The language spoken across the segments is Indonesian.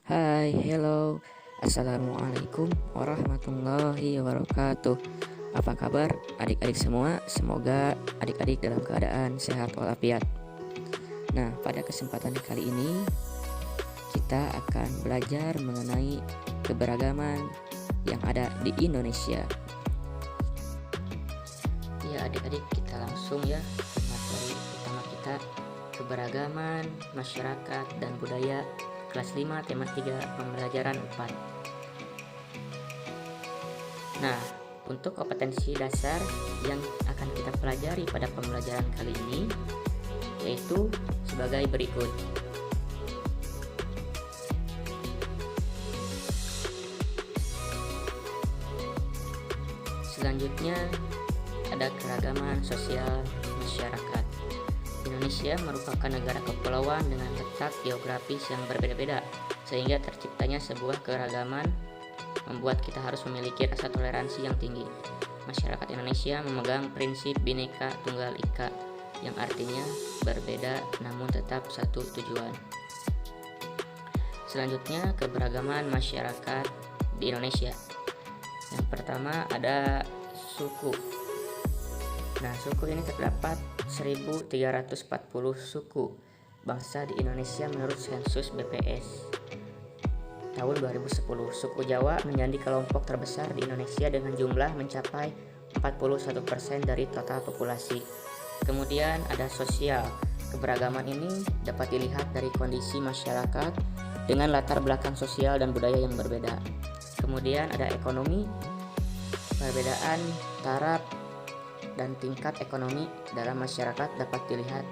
Hai, hello, assalamualaikum warahmatullahi wabarakatuh. Apa kabar adik-adik semua? Semoga adik-adik dalam keadaan sehat walafiat. Nah, pada kesempatan kali ini kita akan belajar mengenai keberagaman yang ada di Indonesia. Ya adik-adik, kita langsung ya ke materi utama kita, keberagaman masyarakat dan budaya kelas 5 tema 3 pembelajaran 4. Nah, untuk kompetensi dasar yang akan kita pelajari pada pembelajaran kali ini yaitu sebagai berikut. Selanjutnya ada keragaman sosial masyarakat. Indonesia merupakan negara kepulauan dengan letak geografis yang berbeda-beda, sehingga terciptanya sebuah keragaman membuat kita harus memiliki rasa toleransi yang tinggi. Masyarakat Indonesia memegang prinsip Bhinneka Tunggal Ika, yang artinya berbeda namun tetap satu tujuan. Selanjutnya, keberagaman masyarakat di Indonesia. Yang pertama ada suku. Nah, suku ini terdapat 1340 suku bangsa di Indonesia menurut sensus BPS tahun 2010. Suku Jawa menjadi kelompok terbesar di Indonesia dengan jumlah mencapai 41% dari total populasi. Kemudian ada sosial. Keberagaman ini dapat dilihat dari kondisi masyarakat dengan latar belakang sosial dan budaya yang berbeda. Kemudian ada ekonomi. Perbedaan taraf dan tingkat ekonomi dalam masyarakat dapat dilihat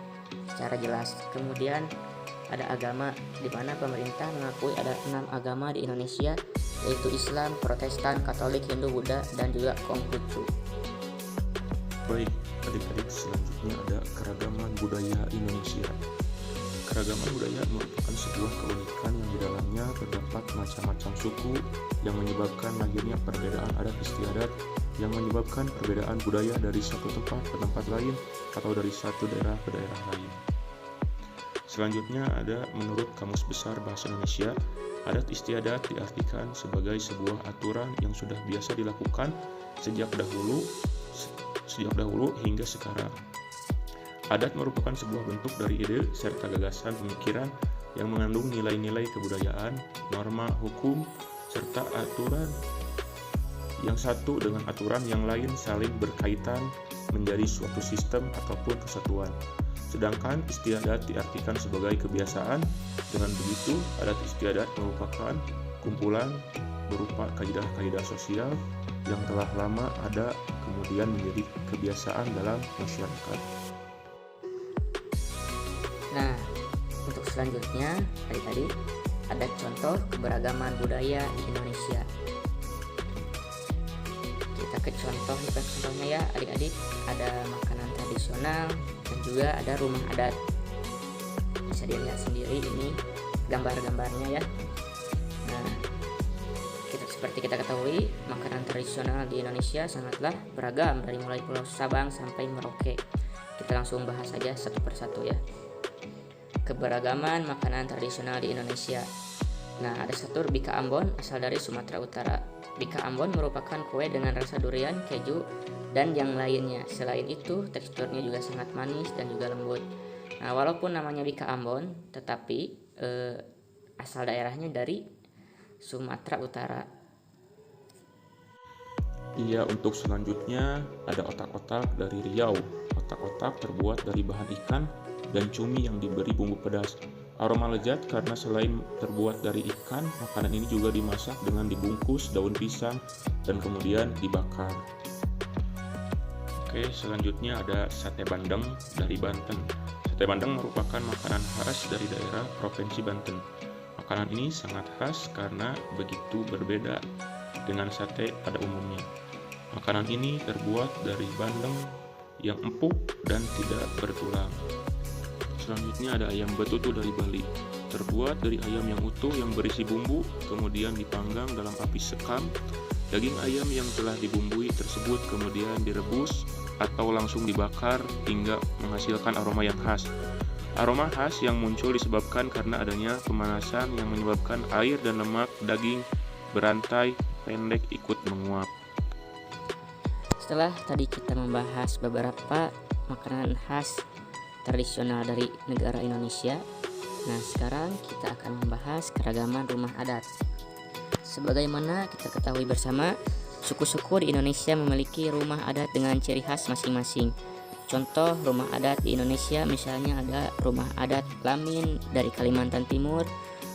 secara jelas. Kemudian ada agama, di mana pemerintah mengakui ada 6 agama di Indonesia, yaitu Islam, Protestan, Katolik, Hindu, Buddha, dan juga Konghucu. Baik, adik-adik, selanjutnya ada keragaman budaya Indonesia. Keragaman budaya merupakan sebuah keunikan yang di dalamnya terdapat macam-macam suku yang menyebabkan lahirnya perbedaan adat istiadat yang menyebabkan perbedaan budaya dari satu tempat ke tempat lain atau dari satu daerah ke daerah lain. Selanjutnya ada menurut Kamus Besar Bahasa Indonesia, adat istiadat diartikan sebagai sebuah aturan yang sudah biasa dilakukan sejak dahulu hingga sekarang. Adat merupakan sebuah bentuk dari ide serta gagasan pemikiran yang mengandung nilai-nilai kebudayaan, norma hukum, serta aturan yang satu dengan aturan yang lain saling berkaitan menjadi suatu sistem ataupun kesatuan. Sedangkan istiadat diartikan sebagai kebiasaan. Dengan begitu, adat istiadat merupakan kumpulan berupa kaidah-kaidah sosial yang telah lama ada kemudian menjadi kebiasaan dalam masyarakat. Nah, untuk selanjutnya adik-adik ada contoh keberagaman budaya di Indonesia. Kita ke contohnya ya adik-adik, ada makanan tradisional dan juga ada rumah adat. Bisa dilihat sendiri ini gambar-gambarnya ya. Nah, seperti kita ketahui, makanan tradisional di Indonesia sangatlah beragam dari mulai Pulau Sabang sampai Merauke. Kita langsung bahas saja satu persatu ya. Keberagaman makanan tradisional di Indonesia. Nah, ada satu bika Ambon asal dari Sumatera Utara. Bika Ambon merupakan kue dengan rasa durian, keju, dan yang lainnya. Selain itu, teksturnya juga sangat manis dan juga lembut. Nah, walaupun namanya bika Ambon, tetapi asal daerahnya dari Sumatera Utara. Iya, untuk selanjutnya ada otak-otak dari Riau. Otak-otak terbuat dari bahan ikan dan cumi yang diberi bumbu pedas. Aroma lezat karena selain terbuat dari ikan, makanan ini juga dimasak dengan dibungkus daun pisang dan kemudian dibakar. Oke, selanjutnya ada sate bandeng dari Banten. Sate bandeng merupakan makanan khas dari daerah Provinsi Banten. Makanan ini sangat khas karena begitu berbeda dengan sate pada umumnya. Makanan ini terbuat dari bandeng yang empuk dan tidak bertulang. Selanjutnya ada ayam betutu dari Bali. Terbuat dari ayam yang utuh yang berisi bumbu, kemudian dipanggang dalam api sekam. Daging ayam yang telah dibumbui tersebut kemudian direbus atau langsung dibakar hingga menghasilkan aroma yang khas. Aroma khas yang muncul disebabkan karena adanya pemanasan yang menyebabkan air dan lemak daging berantai pendek ikut menguap. Setelah tadi kita membahas beberapa makanan khas tradisional dari negara Indonesia, nah sekarang kita akan membahas keragaman rumah adat. Sebagaimana kita ketahui bersama, suku-suku di Indonesia memiliki rumah adat dengan ciri khas masing-masing. Contoh rumah adat di Indonesia misalnya ada rumah adat Lamin dari Kalimantan Timur,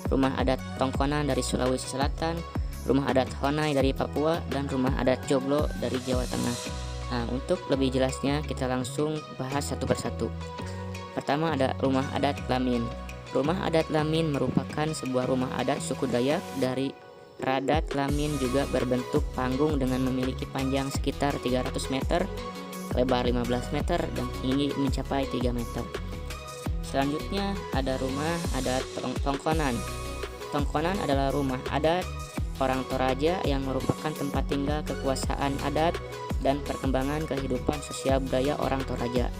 rumah adat Tongkonan dari Sulawesi Selatan, rumah adat Honai dari Papua, dan rumah adat Joglo dari Jawa Tengah. Nah, untuk lebih jelasnya kita langsung bahas satu persatu. Pertama ada rumah adat Lamin. Rumah adat Lamin merupakan sebuah rumah adat suku Dayak dari Radat Lamin, juga berbentuk panggung dengan memiliki panjang sekitar 300 meter, lebar 15 meter, dan tinggi mencapai 3 meter. Selanjutnya ada rumah adat Tongkonan. Tongkonan adalah rumah adat orang Toraja yang merupakan tempat tinggal kekuasaan adat dan perkembangan kehidupan sosial budaya orang Toraja.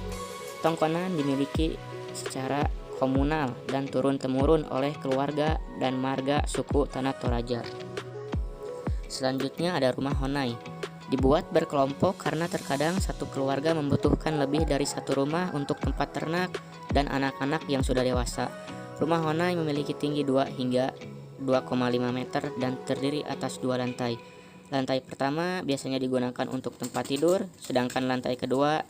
Tongkonan dimiliki secara komunal dan turun-temurun oleh keluarga dan marga suku Tanah Toraja. Selanjutnya ada rumah Honai. Dibuat berkelompok karena terkadang satu keluarga membutuhkan lebih dari satu rumah untuk tempat ternak dan anak-anak yang sudah dewasa. Rumah Honai memiliki tinggi 2 hingga 2,5 meter dan terdiri atas 2 lantai. Lantai pertama biasanya digunakan untuk tempat tidur, sedangkan lantai kedua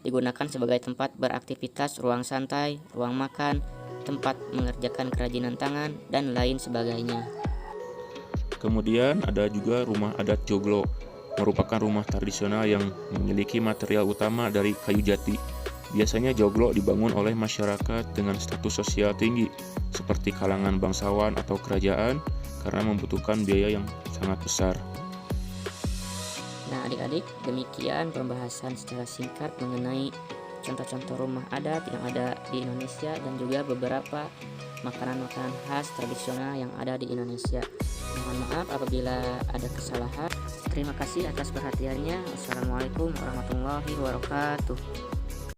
digunakan sebagai tempat beraktivitas, ruang santai, ruang makan, tempat mengerjakan kerajinan tangan, dan lain sebagainya. Kemudian ada juga rumah adat Joglo, merupakan rumah tradisional yang memiliki material utama dari kayu jati. Biasanya joglo dibangun oleh masyarakat dengan status sosial tinggi, seperti kalangan bangsawan atau kerajaan, karena membutuhkan biaya yang sangat besar. Nah adik-adik, demikian pembahasan secara singkat mengenai contoh-contoh rumah adat yang ada di Indonesia dan juga beberapa makanan-makanan khas tradisional yang ada di Indonesia. Mohon maaf apabila ada kesalahan. Terima kasih atas perhatiannya. Wassalamualaikum warahmatullahi wabarakatuh.